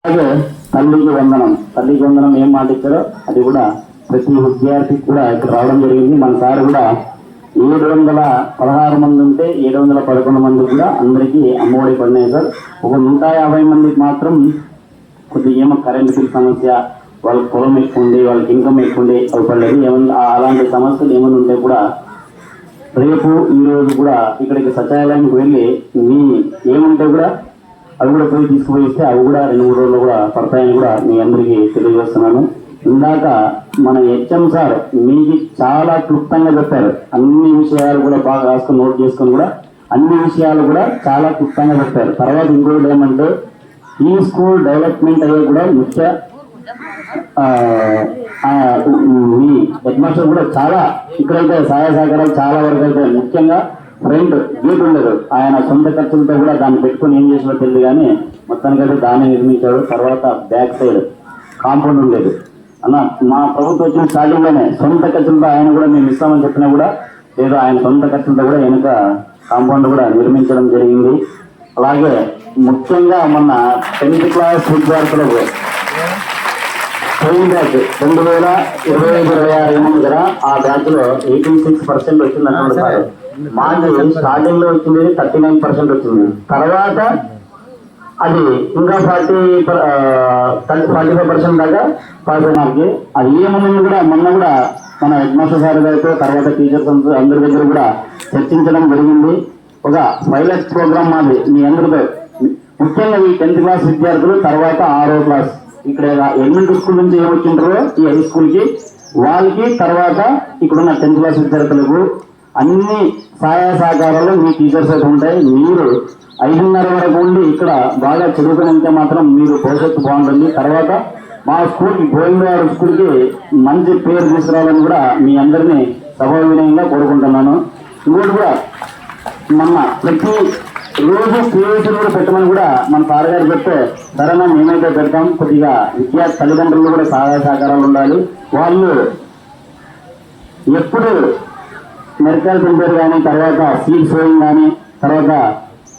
అలాగే తల్లికి వందనం ఏం మాట ఇచ్చారో అది కూడా ప్రతి విద్యార్థికి కూడా ఇక్కడ రావడం జరిగింది. మన సార్ కూడా 716 మంది ఉంటే 711 మంది కూడా అందరికీ అమ్మఒడి పడినాయి సార్. ఒక 150 మందికి మాత్రం కొద్దిగా ఏమో కరెంట్ బిల్ సమస్య, వాళ్ళకి పొలం ఎక్కువ ఉంది, వాళ్ళకి ఇన్కమ్ ఎక్కువ ఉంది, అవి పడలేదు. ఏమన్నా అలాంటి సమస్యలు ఏమైనా ఉంటే కూడా రేపు ఈరోజు కూడా ఇక్కడికి సచివాలయానికి వెళ్ళి మీ ఏముంటే కూడా అవి కూడా పోయి తీసుకుపోయి ఇస్తే అవి కూడా 2-3 రోజులు కూడా పడతాయని కూడా మీ అందరికీ తెలియజేస్తున్నాను. ఇందాక మన హెచ్ఎం సార్ మీకు చాలా క్లుప్తంగా చెప్పారు. అన్ని విషయాలు కూడా బాగా రాసుకొని నోట్ చేసుకొని కూడా అన్ని విషయాలు కూడా చాలా క్లుప్తంగా చెప్పారు. తర్వాత ఇంకోటి ఏమంటే ఈ స్కూల్ డెవలప్మెంట్ అయ్యే కూడా ముఖ్య మీ హెడ్ మాస్టర్ కూడా చాలా ఇక్కడైతే సహాయ సహకారాలు చాలా వరకు అయితే ముఖ్యంగా ఫ్రంట్ గేట్ ఉండదు, ఆయన సొంత ఖర్చులతో కూడా దాన్ని పెట్టుకుని ఏం చేసినా తెలియదు కానీ మొత్తానికైతే దాన్ని నిర్మించాడు. తర్వాత బ్యాక్ సైడ్ కాంపౌండ్ ఉండేది అన్న మా ప్రభుత్వం వచ్చిన స్టార్టింగ్లోనే సొంత ఖర్చులతో ఆయన కూడా మేము ఇస్తామని చెప్పినా కూడా లేదు, ఆయన సొంత ఖర్చులతో కూడా వెనుక కాంపౌండ్ కూడా నిర్మించడం జరిగింది. అలాగే ముఖ్యంగా మొన్న 10th క్లాస్ విద్యార్థులకు పోయిన బ్యాచ్ 2025-26 దగ్గర ఆ బ్యాచ్ లో 86% వచ్చిందన్నమాట సార్. మాది స్టార్టింగ్ లో వచ్చింది 39% వచ్చింది. తర్వాత అది ఇంకా 45% దాకా పాస్ అయినానికి అది ఏమన్నా కూడా మొన్న కూడా మన హెడ్ మాస్టర్ సార్ గారితో తర్వాత టీచర్స్ అందరి దగ్గర కూడా చర్చించడం జరిగింది. ఒక పైలట్ ప్రోగ్రామ్ మాది మీ అందరితో ముఖ్యంగా ఈ 10th క్లాస్ విద్యార్థులు, తర్వాత 6వ క్లాస్ ఇక్కడ ఎలిమెంటరీ స్కూల్ నుంచి ఏమొచ్చింటారో ఈ హై స్కూల్ కి వాళ్ళకి, తర్వాత ఇక్కడున్న 10th క్లాస్ విద్యార్థులకు అన్ని సహాయ సహకారాలు మీ టీచర్స్ అయితే ఉంటాయి. మీరు 5:30 వరకు ఉండి ఇక్కడ బాగా చదువుకునే మాత్రం మీరు భవిష్యత్తు బాగుంటుంది. తర్వాత మా స్కూల్కి గోవిందవాడ స్కూల్కి మంచి పేరు తీసుకురావాలని కూడా మీ అందరినీ సభా వినయంగా కోరుకుంటున్నాను. ఇంకోటి కూడా మొన్న ప్రతి రోజు క్రియేషన్ కూడా పెట్టమని కూడా మన సార్ గారు చెప్తే సరేనా మేమైతే పెడతాం. కొద్దిగా విద్యార్థి తల్లిదండ్రులు కూడా సహాయ సహకారాలు ఉండాలి. వాళ్ళు ఎప్పుడు మెడికల్ సెంటర్ కానీ, తర్వాత సీడ్ సోయింగ్ కానీ, తర్వాత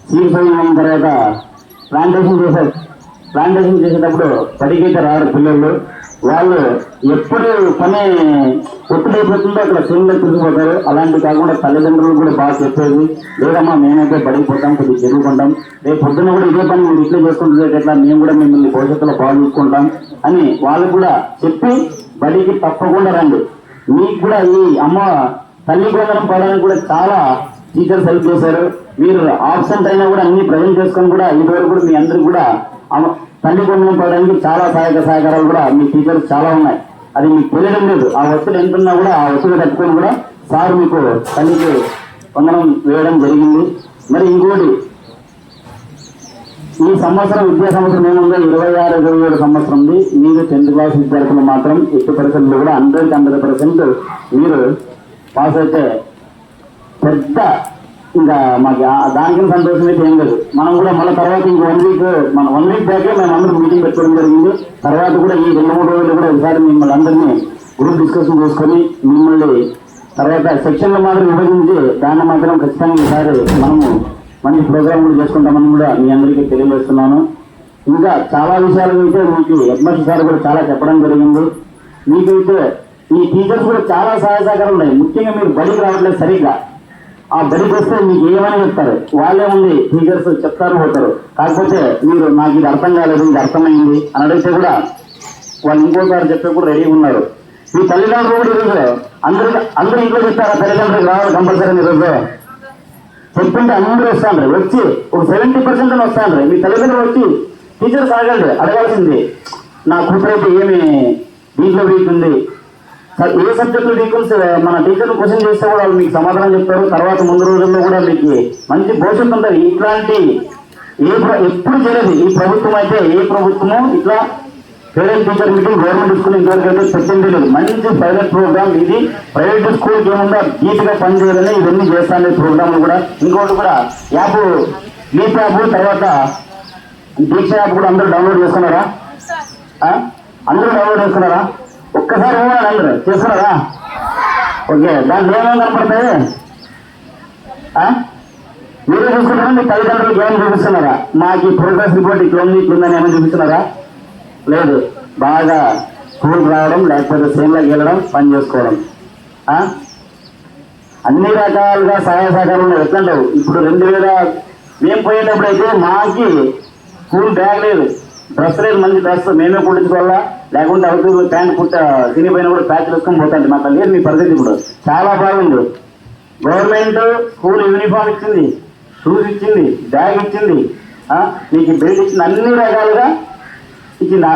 సీడ్ సోయింగ్ అయిన తర్వాత ప్లాంటేషన్ చేసేటప్పుడు పడికైతే రారు పిల్లలు. వాళ్ళు ఎప్పుడు పని ఒత్తిడైపోతుందో అక్కడ చేనులో తీసుకుపోతారు. అలాంటివి కాకుండా తల్లిదండ్రులు కూడా బాగా చెప్పేది, లేదమ్మా మేమైతే పడిపోతాం, కొద్దిగా చదువుకుంటాం, రేపు పొద్దున్న కూడా ఇదే పని మీరు ఇట్లా చేసుకుంటే ఎట్లా, మేము కూడా మిమ్మల్ని భవిష్యత్తులో బాగా చూసుకుంటాం అని వాళ్ళు కూడా చెప్పి బడికి తప్పకుండా రండి. మీకు కూడా ఈ అమ్మ తల్లి వందనం పడడానికి కూడా చాలా టీచర్స్ హెల్ప్ చేశారు. మీరు ఆబ్సెంట్ అయినా కూడా అన్ని ప్రజెంట్ చేసుకొని కూడా ఇదివరకు కూడా మీ అందరికి కూడా తల్లి వందనం పడడానికి చాలా సహకారాలు కూడా మీ టీచర్స్ చాలా ఉన్నాయి. అది మీకు తెలియడం లేదు. ఆ వస్తువులు ఎంతున్నా కూడా ఆ వస్తువులు కట్టుకొని కూడా సార్ మీకు తల్లికి వందనం వేయడం జరిగింది. మరి ఇంకోటి ఈ సంవత్సరం విద్యా సంవత్సరం ఏముందో 26-27 సంవత్సరం ఉంది. మీరు 10th క్లాస్ విద్యార్థులు మాత్రం 80% కూడా 100% మీరు పాస్ అయితే పెద్ద ఇంకా మాకు దానికి సంతోషం అయితే ఏం లేదు. మనం కూడా మళ్ళీ తర్వాత ఇంక 1 వీక్ బ్యాకే మేము అందరూ మీటింగ్ పెట్టుకోవడం జరిగింది. తర్వాత కూడా ఈ 2-3 రోజులు కూడా ఒకసారి మిమ్మల్ని అందరినీ గ్రూప్ డిస్కషన్ చేసుకొని మిమ్మల్ని తర్వాత సెక్షన్లు మాత్రం విభజించి దాన్ని మాత్రం ఖచ్చితంగా ఈసారి మనము మంచి ప్రోగ్రామ్ కూడా చేసుకుంటామని కూడా మీ అందరికీ తెలియజేస్తున్నాను. ఇంకా చాలా విషయాలు అయితే మీకు హెడ్ మాస్టర్ సార్ కూడా చాలా చెప్పడం జరిగింది. మీకైతే ఈ టీచర్స్ కూడా చాలా సహాయ సహకారాలు ఉన్నాయి. ముఖ్యంగా మీరు బడికి రావట్లేదు సరిగ్గా. ఆ బడికి వస్తే మీకు ఏమైనా చెప్తారు, వాళ్ళే ఉంది టీచర్స్ చెప్తారు పోతారు. కాకపోతే మీరు నాకు ఇది అర్థం కాలేదు, ఇది అర్థమైంది అని అడిగితే కూడా వాళ్ళు ఇంకోసారి చెప్పే కూడా రెడీ ఉన్నారు. మీ తల్లిదండ్రులు కూడా ఈరోజు అందరూ ఇంట్లో చెప్తారా తల్లిదండ్రులు రావాలి కంపల్సరీ ఈరోజు చెప్తుంటే అందరూ వస్తాను. వచ్చి ఒక 70% వస్తాను. మీ తల్లిదండ్రులు వచ్చి టీచర్స్ అడగాల్సింది, నా కూతురు అయితే ఏమి దీంట్లో వీక్ ఉంది, ఏ సబ్జెక్టులు డీటెయిల్స్ మన టీచర్లు క్వశ్చన్ చేస్తే కూడా వాళ్ళు మీకు సమాధానం చెప్తారు. తర్వాత ముందు రోజుల్లో కూడా మీకు మంచి భవిష్యత్తు ఉంటుంది. ఇట్లాంటి ఎప్పుడు చేయలేదు ఈ ప్రభుత్వం అయితే. ఏ ప్రభుత్వము ఇట్లా parent teacher meeting government school ఇంతవరకు అయితే పెట్టింది లేదు. మంచి ప్రైవేట్ ప్రోగ్రామ్ ఇది. ప్రైవేట్ స్కూల్కి ఏముందో గీట్గా పనిచేయాలని ఇవన్నీ చేస్తాను ప్రోగ్రాంలు కూడా. ఇంకోటి కూడా యాప్ లీప్ యాప్, తర్వాత దీక్ష యాప్ కూడా అందరూ డౌన్లోడ్ చేసుకున్నారా? అందరూ డౌన్లోడ్ చేసుకున్నారా? ఒక్కసారి అందరూ చేస్తున్నారా? ఓకే, దాంట్లో ఏమేమి కనపడతాయి మీరే చూసుకుంటారా? మీ తల్లిదండ్రులకు ఏమైనా చూపిస్తున్నారా? మాకు ఈ ప్రోగ్రెస్ రిపోర్ట్ ఇట్లా ఉంది ఇట్లుందని ఏమైనా చూపిస్తున్నారా? లేదు బాగా స్కూల్ రావడం లేకపోతే సేన్లోకి వెళ్ళడం పని చేసుకోవడం ఆ? అన్ని రకాలుగా సహాయ సహకారాలు ఎట్లంటావు ఇప్పుడు 2000 మేము పోయేటప్పుడు అయితే మాకి స్కూల్ బ్యాగ్ లేదు, డ్రెస్ లేదు, మంచి డ్రెస్ మేమే కుట్టించుకోవాలా, లేకుంటే అవతల ప్యాంట్ కుట్ట తినిపోయినా కూడా ప్యాచ్ వేసుకొని పోతాండి. మాకు లేదు మీ పరిస్థితి ఇప్పుడు చాలా బాగుంది. గవర్నమెంట్ స్కూల్ యూనిఫామ్ ఇచ్చింది, షూస్ ఇచ్చింది, బ్యాగ్ ఇచ్చింది, మీకు బెల్ట్ ఇచ్చింది, అన్ని రకాలుగా ఇచ్చింది.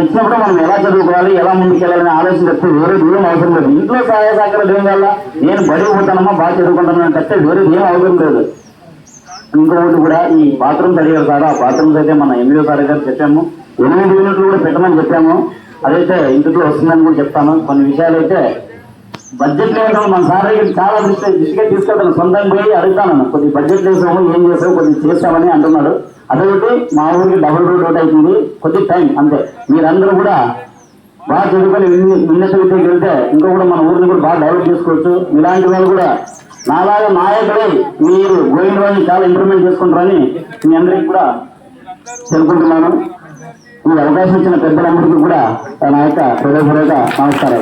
ఇచ్చినప్పుడు మనం ఎలా చదువుకోవాలి, ఎలా ముందుకెళ్ళాలని ఆలోచన తప్పితే వేరే ఏం అవసరం లేదు. ఇంట్లో సహాయ సహకారాలు ఏం వల్ల నేను బడికి పోతానమ్మా బాగా చదువుకుంటానని తప్పితే వేరే ఏం అవసరం లేదు. ఇంకొకటి కూడా ఈ బాత్రూమ్స్ అడిగారు సార్, ఆ బాత్రూమ్స్ అయితే మన ఎంఈఓ సార్ గారు చెప్పాము, 8 యూనిట్లు కూడా పెట్టమని చెప్పాము. అదైతే ఇంటిలో వస్తుందని కూడా చెప్తాను. కొన్ని విషయాలు అయితే బడ్జెట్ లేదు, మన సార్ దగ్గర చాలా దృష్టిగా తీసుకెళ్తాను, సొంతంగా పోయి అడుగుతాను, కొద్ది బడ్జెట్ వేసాము ఏం చేసాము కొద్దిగా చేస్తామని అంటున్నాడు. అదొకటి మా ఊరికి డబుల్ రోడ్ ఒకటి అవుతుంది, కొద్ది టైం అంతే. మీరందరూ కూడా బాగా చదువుకొని ఉన్నత విద్యకి వెళ్తే ఇంకా కూడా మన ఊరిని కూడా బాగా డెవలప్ చేసుకోవచ్చు. ఇలాంటి వాళ్ళు కూడా నాలాగా నాయకుడై మీరు గోవిందరాజు చాలా ఇంప్రూవ్మెంట్ చేసుకుంటారని మీ అందరికీ కూడా తెలుపుకుంటున్నాను. ఈ అవకాశం ఇచ్చిన పెద్దలందరికీ కూడా నా యొక్క హృదయపూర్వక నమస్కారాలు.